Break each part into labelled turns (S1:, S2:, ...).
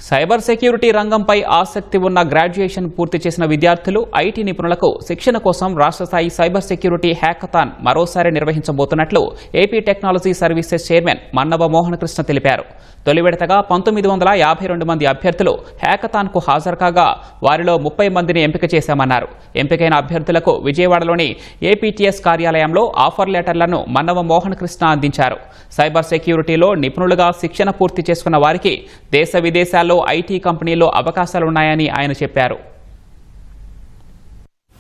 S1: Cyber security రంగంపై ఆసక్తి ఉన్న గ్రాడ్యుయేషన్ పూర్తి చేసిన విద్యార్థులు ఐటీ నిపుణులకు శిక్షణ కోసం రాష్ట్ర స్థాయి సైబర్ సెక్యూరిటీ హ్యాకథాన్ మరోసారి నిర్వహించబోతున్నట్లు AP technology services chairman Mannava Mohan Krishna తెలిపారు. తొలి విడతగా 1952 మంది అభ్యర్థులు హ్యాకథాన్కు హాజరు కాగా వారిలో 30 మందిని ఎంపిక చేశామన్నారు. ఎంపికైన అభ్యర్థులకు విజయవాడలోని ఏపీటీఎస్ కార్యాలయంలో ఆఫర్ లెటర్లను మన్నవ మోహన్ కృష్ణ అందించారు. సైబర్ సెక్యూరిటీలో నిపుణులుగా శిక్షణ పూర్తి చేసుకున్న వారికి దేశ విదేశాల్లో ఐటీ కంపెనీల్లో అవకాశాలున్నాయని ఆయన చెప్పారు.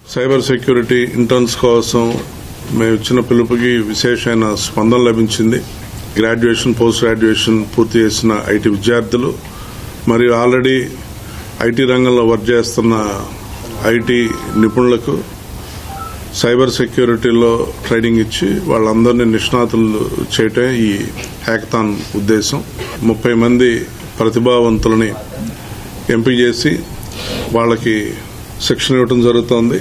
S2: సైబర్ సెక్యూరిటీ ఇంటర్న్స్ కోసం మేము ఇచ్చిన పిలుపుకి విశేషమైన స్పందన లభించింది. గ్రాడ్యుయేషన్, పోస్ట్ గ్రాడ్యుయేషన్ పూర్తి చేసిన ఐటీ విద్యార్థులు మరియు ఆల్రెడీ ఐటీ రంగంలో వర్క్ చేస్తున్న ఐటీ నిపుణులకు సైబర్ సెక్యూరిటీలో ట్రైనింగ్ ఇచ్చి వాళ్ళందరినీ నిష్ణాతులు చేయటమే ఈ హ్యాకథాన్ ఉద్దేశం. 30 మంది ప్రతిభావంతులని ఎంపిక చేసి వాళ్ళకి శిక్షణ ఇవ్వడం జరుగుతోంది.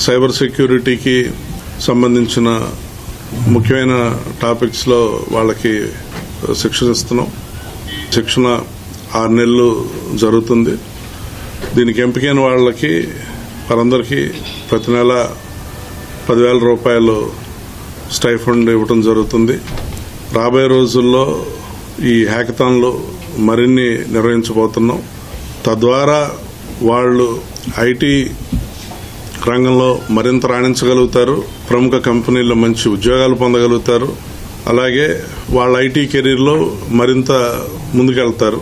S2: సైబర్ సెక్యూరిటీకి సంబంధించిన ముఖ్యమైన టాపిక్స్లో వాళ్ళకి శిక్షణ ఇస్తున్నాం. శిక్షణ 6 నెలలు జరుగుతుంది. దీనికి ఎంపికైన వాళ్ళకి వారందరికీ ప్రతి నెల 10,000 రూపాయలు స్టైఫండ్ ఇవ్వడం జరుగుతుంది. రాబోయే రోజుల్లో ఈ హ్యాకథాన్లు మరిన్ని నిర్వహించబోతున్నాం. తద్వారా వాళ్ళు ఐటీ రంగంలో మరింత రాణించగలుగుతారు, ప్రముఖ కంపెనీల్లో మంచి ఉద్యోగాలు పొందగలుగుతారు, అలాగే వాళ్ళ ఐటీ కెరీర్లో మరింత ముందుకెళ్తారు.